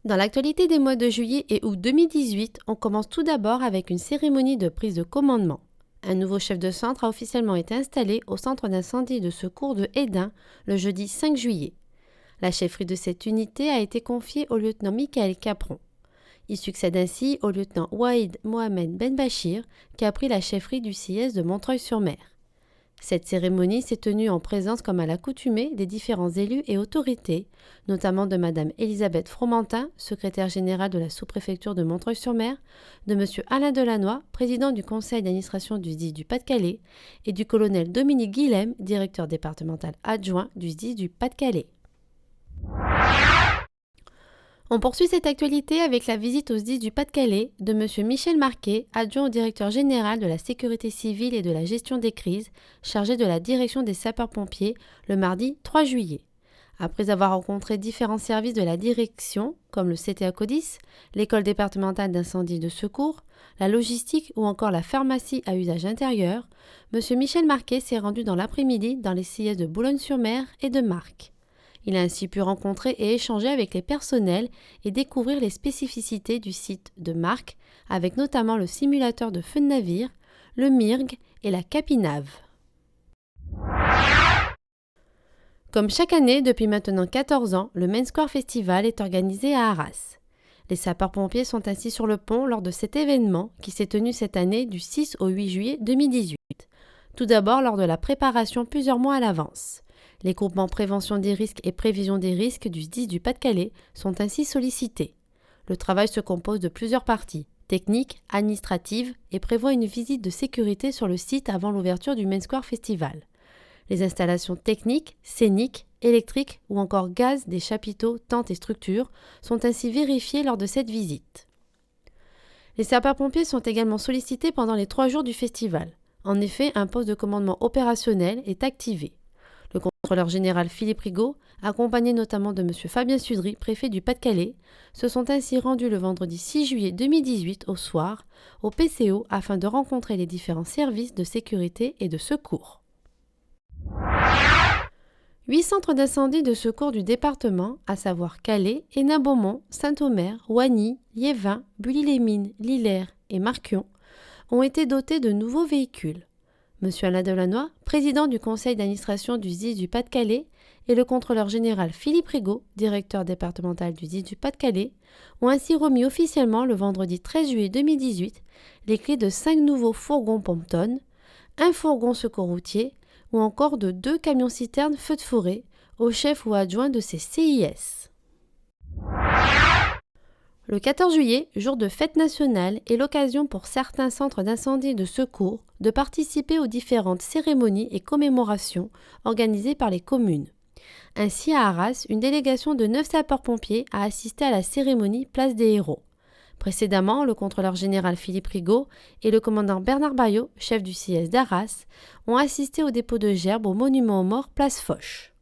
Dans l'actualité des mois de juillet et août 2018, on commence tout d'abord avec une cérémonie de prise de commandement. Un nouveau chef de centre a officiellement été installé au centre d'incendie et de secours de Hesdin le jeudi 5 juillet. La chefferie de cette unité a été confiée au lieutenant Michael Capron. Il succède ainsi au lieutenant Waïd Mohamed Ben Bachir qui a pris la chefferie du CIS de Montreuil-sur-Mer. Cette cérémonie s'est tenue en présence comme à l'accoutumée des différents élus et autorités, notamment de Madame Elisabeth Fromentin, secrétaire générale de la sous-préfecture de Montreuil-sur-Mer, de Monsieur Alain Delannoy, président du conseil d'administration du SDIS du Pas-de-Calais, et du colonel Dominique Guilhem, directeur départemental adjoint du SDIS du Pas-de-Calais. On poursuit cette actualité avec la visite au SDIS du Pas-de-Calais de M. Michel Marquet, adjoint au directeur général de la sécurité civile et de la gestion des crises, chargé de la direction des sapeurs-pompiers, le mardi 3 juillet. Après avoir rencontré différents services de la direction, comme le CTA Codis, l'école départementale d'incendie et de secours, la logistique ou encore la pharmacie à usage intérieur, M. Michel Marquet s'est rendu dans l'après-midi dans les CIS de Boulogne-sur-Mer et de Marcq. Il a ainsi pu rencontrer et échanger avec les personnels et découvrir les spécificités du site de Marcq, avec notamment le simulateur de feu de navire, le MIRG et la Capinave. Comme chaque année depuis maintenant 14 ans, le Main Square Festival est organisé à Arras. Les sapeurs-pompiers sont ainsi sur le pont lors de cet événement qui s'est tenu cette année du 6 au 8 juillet 2018. Tout d'abord lors de la préparation plusieurs mois à l'avance. Les groupements prévention des risques et prévision des risques du SDIS du Pas-de-Calais sont ainsi sollicités. Le travail se compose de plusieurs parties, techniques, administratives, et prévoit une visite de sécurité sur le site avant l'ouverture du Main Square Festival. Les installations techniques, scéniques, électriques ou encore gaz des chapiteaux, tentes et structures sont ainsi vérifiées lors de cette visite. Les sapeurs-pompiers sont également sollicités pendant les 3 jours du festival. En effet, un poste de commandement opérationnel est activé. Le contrôleur général Philippe Rigaud, accompagné notamment de M. Fabien Sudry, préfet du Pas-de-Calais, se sont ainsi rendus le vendredi 6 juillet 2018 au soir au PCO afin de rencontrer les différents services de sécurité et de secours. 8 centres d'incendie de secours du département, à savoir Calais, Hénin-Beaumont, Saint-Omer, Oigny, Liévin, Bully-les-Mines, Lillers et Marquion, ont été dotés de nouveaux véhicules. M. Alain Delannoy, président du conseil d'administration du SDIS du Pas-de-Calais, et le contrôleur général Philippe Rigaud, directeur départemental du SDIS du Pas-de-Calais, ont ainsi remis officiellement le vendredi 13 juillet 2018 les clés de 5 nouveaux fourgons pompe-tonnes, un fourgon secours routier ou encore de 2 camions-citernes feux de forêt au chef ou adjoint de ces CIS. Le 14 juillet, jour de fête nationale, est l'occasion pour certains centres d'incendie et de secours de participer aux différentes cérémonies et commémorations organisées par les communes. Ainsi, à Arras, une délégation de 9 sapeurs-pompiers a assisté à la cérémonie Place des Héros. Précédemment, le contrôleur général Philippe Rigaud et le commandant Bernard Bayot, chef du CIS d'Arras, ont assisté au dépôt de gerbes au monument aux morts Place Foch.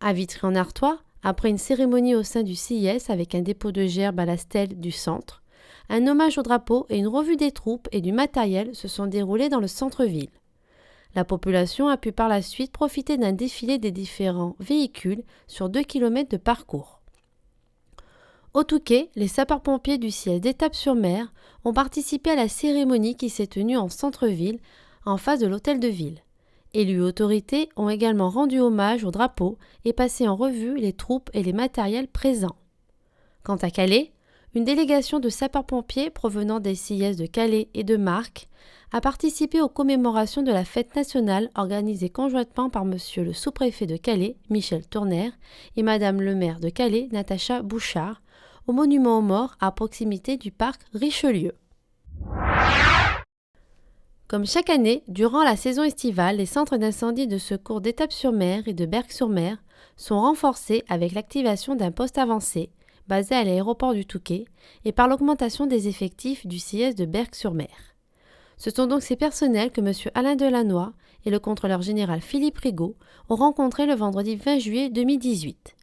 À Vitry-en-Artois, après une cérémonie au sein du CIS avec un dépôt de gerbes à la stèle du centre, un hommage au drapeau et une revue des troupes et du matériel se sont déroulés dans le centre-ville. La population a pu par la suite profiter d'un défilé des différents véhicules sur 2 km de parcours. Au Touquet, les sapeurs-pompiers du CIS d'Étapes-sur-Mer ont participé à la cérémonie qui s'est tenue en centre-ville, en face de l'hôtel de ville. Élus et autorités ont également rendu hommage au drapeau et passé en revue les troupes et les matériels présents. Quant à Calais, une délégation de sapeurs-pompiers provenant des CIS de Calais et de Marcq a participé aux commémorations de la fête nationale organisée conjointement par monsieur le sous-préfet de Calais, Michel Tournaire, et madame le maire de Calais, Natacha Bouchard, au monument aux morts à proximité du parc Richelieu. Comme chaque année, durant la saison estivale, les centres d'incendie de secours d'Étapes-sur-Mer et de Berck-sur-Mer sont renforcés avec l'activation d'un poste avancé, basé à l'aéroport du Touquet, et par l'augmentation des effectifs du CIS de Berck-sur-Mer. Ce sont donc ces personnels que M. Alain Delannoy et le contrôleur général Philippe Rigaud ont rencontrés le vendredi 20 juillet 2018.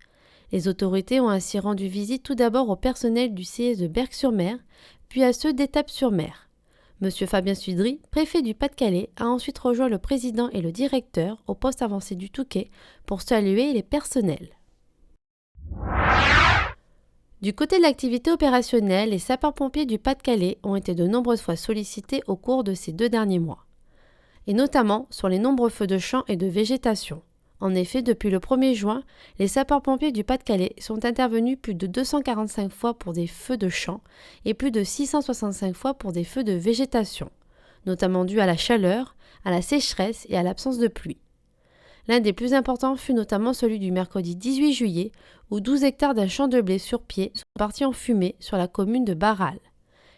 Les autorités ont ainsi rendu visite tout d'abord au personnel du CIS de Berck-sur-Mer, puis à ceux d'Étapes-sur-Mer. M. Fabien Sudry, préfet du Pas-de-Calais, a ensuite rejoint le président et le directeur au poste avancé du Touquet pour saluer les personnels. Du côté de l'activité opérationnelle, les sapeurs-pompiers du Pas-de-Calais ont été de nombreuses fois sollicités au cours de ces 2 derniers mois, et notamment sur les nombreux feux de champs et de végétation. En effet, depuis le 1er juin, les sapeurs-pompiers du Pas-de-Calais sont intervenus plus de 245 fois pour des feux de champs et plus de 665 fois pour des feux de végétation, notamment dus à la chaleur, à la sécheresse et à l'absence de pluie. L'un des plus importants fut notamment celui du mercredi 18 juillet, où 12 hectares d'un champ de blé sur pied sont partis en fumée sur la commune de Barral.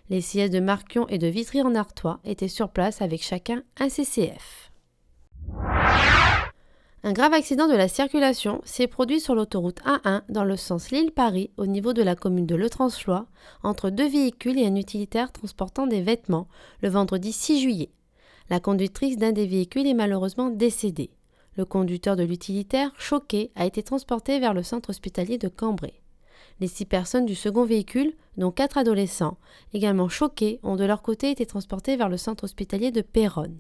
Les CS de Marquion et de Vitry-en-Artois étaient sur place avec chacun un CCF. Un grave accident de la circulation s'est produit sur l'autoroute A1 dans le sens Lille-Paris au niveau de la commune de Le Transloy entre 2 véhicules et un utilitaire transportant des vêtements le vendredi 6 juillet. La conductrice d'un des véhicules est malheureusement décédée. Le conducteur de l'utilitaire, choqué, a été transporté vers le centre hospitalier de Cambrai. Les 6 personnes du second véhicule, dont 4 adolescents, également choqués, ont de leur côté été transportés vers le centre hospitalier de Péronne.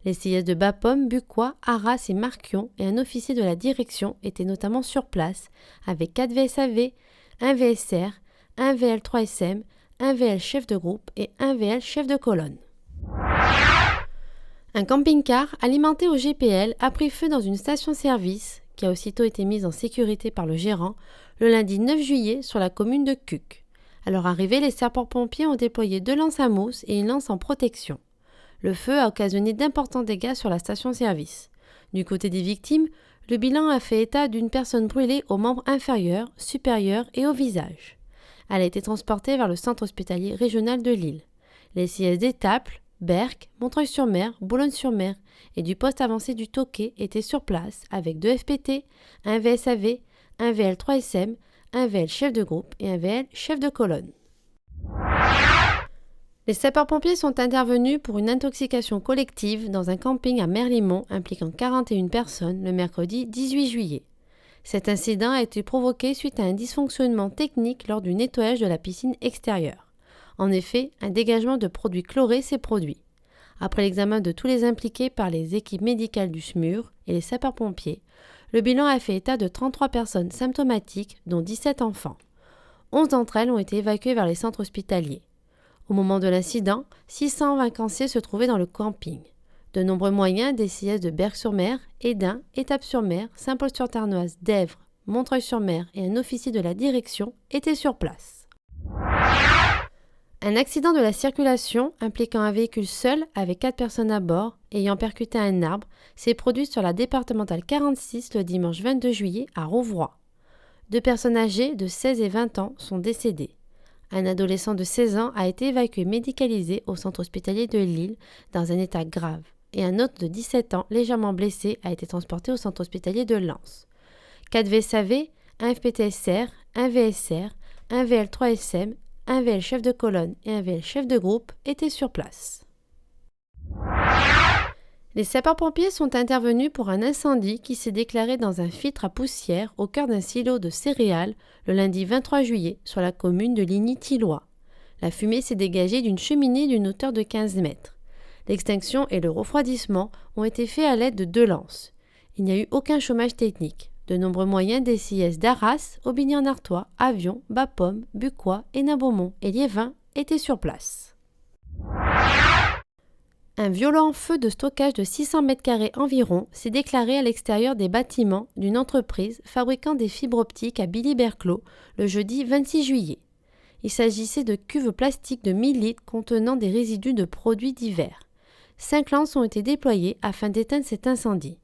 Les CS de Bapaume, Bucquoy, Arras et Marquion et un officier de la direction étaient notamment sur place avec 4 VSAV, 1 VSR, 1 VL3SM, 1 VL chef de groupe et 1 VL chef de colonne. Un camping-car alimenté au GPL a pris feu dans une station-service qui a aussitôt été mise en sécurité par le gérant le lundi 9 juillet sur la commune de Cuques. À leur arrivée, les sapeurs-pompiers ont déployé 2 lances à mousse et une lance en protection. Le feu a occasionné d'importants dégâts sur la station-service. Du côté des victimes, le bilan a fait état d'une personne brûlée aux membres inférieurs, supérieurs et au visage. Elle a été transportée vers le centre hospitalier régional de Lille. Les CS d'Étaples, Berck, Montreuil-sur-Mer, Boulogne-sur-Mer et du poste avancé du Touquet étaient sur place avec 2 FPT, un VSAV, un VL3SM, un VL chef de groupe et un VL chef de colonne. Les sapeurs-pompiers sont intervenus pour une intoxication collective dans un camping à Merlimont impliquant 41 personnes le mercredi 18 juillet. Cet incident a été provoqué suite à un dysfonctionnement technique lors du nettoyage de la piscine extérieure. En effet, un dégagement de produits chlorés s'est produit. Après l'examen de tous les impliqués par les équipes médicales du SMUR et les sapeurs-pompiers, le bilan a fait état de 33 personnes symptomatiques, dont 17 enfants. 11 d'entre elles ont été évacuées vers les centres hospitaliers. Au moment de l'incident, 600 vacanciers se trouvaient dans le camping. De nombreux moyens des CS de Berck-sur-Mer, Édin, Étapes-sur-Mer, Saint-Paul-sur-Ternoise, Dèvres, Montreuil-sur-Mer et un officier de la direction étaient sur place. Un accident de la circulation impliquant un véhicule seul avec 4 personnes à bord ayant percuté un arbre s'est produit sur la départementale 46 le dimanche 22 juillet à Rouvroy. 2 personnes âgées de 16 et 20 ans sont décédées. Un adolescent de 16 ans a été évacué médicalisé au centre hospitalier de Lille dans un état grave et un autre de 17 ans légèrement blessé a été transporté au centre hospitalier de Lens. 4 VSAV, un FPTSR, un VSR, un VL3SM, un VL chef de colonne et un VL chef de groupe étaient sur place. Les sapeurs-pompiers sont intervenus pour un incendie qui s'est déclaré dans un filtre à poussière au cœur d'un silo de céréales le lundi 23 juillet sur la commune de Ligny-Thilloy. La fumée s'est dégagée d'une cheminée d'une hauteur de 15 mètres. L'extinction et le refroidissement ont été faits à l'aide de 2 lances. Il n'y a eu aucun chômage technique. De nombreux moyens des CS d'Arras, Aubigny-en-Artois, Avion, Bapaume, Bucquoy, Hénin-Beaumont et Liévin étaient sur place. Un violent feu de stockage de 600 m² environ s'est déclaré à l'extérieur des bâtiments d'une entreprise fabriquant des fibres optiques à Billy-Berclos le jeudi 26 juillet. Il s'agissait de cuves plastiques de 1000 litres contenant des résidus de produits divers. 5 lances ont été déployées afin d'éteindre cet incendie.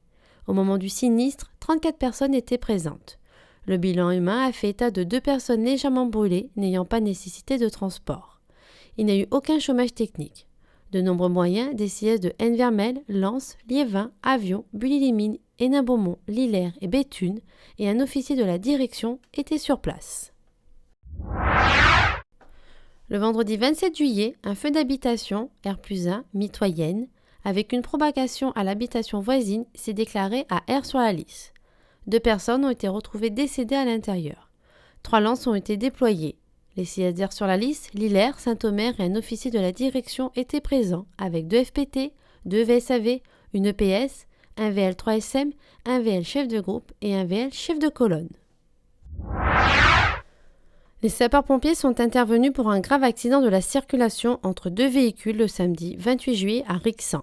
Au moment du sinistre, 34 personnes étaient présentes. Le bilan humain a fait état de 2 personnes légèrement brûlées n'ayant pas nécessité de transport. Il n'y a eu aucun chômage technique. De nombreux moyens des CS de Henvermel, Lens, Liévin, Avion, Bully-les-Mines, Hénin-Beaumont, Lillers et Béthune et un officier de la direction étaient sur place. Le vendredi 27 juillet, un feu d'habitation, R+1, mitoyenne, avec une propagation à l'habitation voisine, s'est déclaré à R-sur-la-Lys. 2 personnes ont été retrouvées décédées à l'intérieur. 3 lances ont été déployées. Les CSR sur la Lys, Lillers, Saint-Omer et un officier de la direction étaient présents avec 2 FPT, 2 VSAV, une EPS, un VL3SM, un VL chef de groupe et un VL chef de colonne. Les sapeurs-pompiers sont intervenus pour un grave accident de la circulation entre deux véhicules le samedi 28 juillet à Rixen.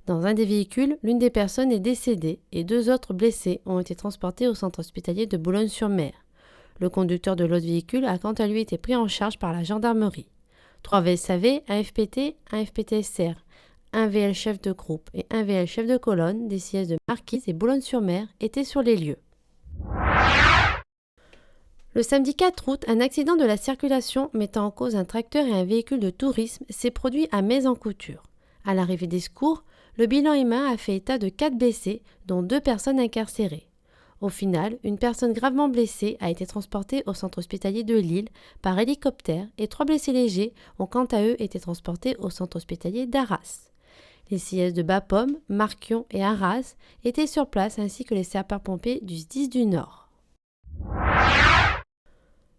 Dans un des véhicules, l'une des personnes est décédée et deux autres blessés ont été transportés au centre hospitalier de Boulogne-sur-Mer. Le conducteur de l'autre véhicule a quant à lui été pris en charge par la gendarmerie. 3 VSAV, un FPT, un FPTSR, un VL chef de groupe et un VL chef de colonne des sièges de Marquise et Boulogne-sur-Mer étaient sur les lieux. Le samedi 4 août, un accident de la circulation mettant en cause un tracteur et un véhicule de tourisme s'est produit à Metz-en-Couture. À l'arrivée des secours, le bilan humain a fait état de 4 blessés, dont 2 personnes incarcérées. Au final, une personne gravement blessée a été transportée au centre hospitalier de Lille par hélicoptère et 3 blessés légers ont quant à eux été transportés au centre hospitalier d'Arras. Les CS de Bapaume, Marquion et Arras étaient sur place ainsi que les sapeurs-pompiers du SDIS du Nord.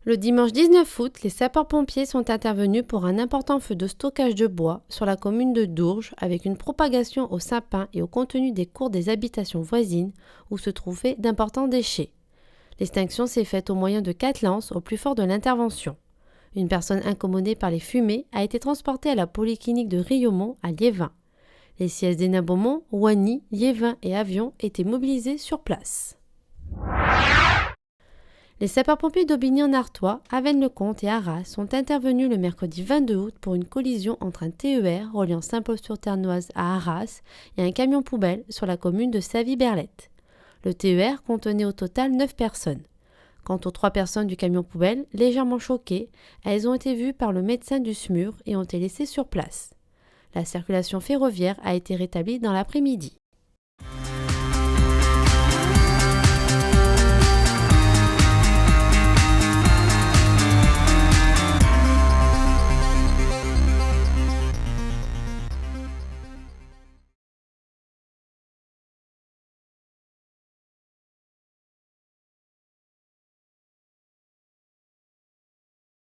Le dimanche 19 août, les sapeurs-pompiers sont intervenus pour un important feu de stockage de bois sur la commune de Dourges avec une propagation aux sapins et au contenu des cours des habitations voisines où se trouvaient d'importants déchets. L'extinction s'est faite au moyen de 4 lances au plus fort de l'intervention. Une personne incommodée par les fumées a été transportée à la polyclinique de Riaumont à Liévin. Les sièges d'Hénin-Beaumont, Ouagny, Liévin et Avion étaient mobilisés sur place. Les sapeurs-pompiers d'Aubigny-en-Artois, Avesnes-le-Comte et Arras sont intervenus le mercredi 22 août pour une collision entre un TER reliant Saint-Paul-sur-Ternoise à Arras et un camion poubelle sur la commune de Savy-Berlette. Le TER contenait au total 9 personnes. Quant aux 3 personnes du camion poubelle, légèrement choquées, elles ont été vues par le médecin du SMUR et ont été laissées sur place. La circulation ferroviaire a été rétablie dans l'après-midi.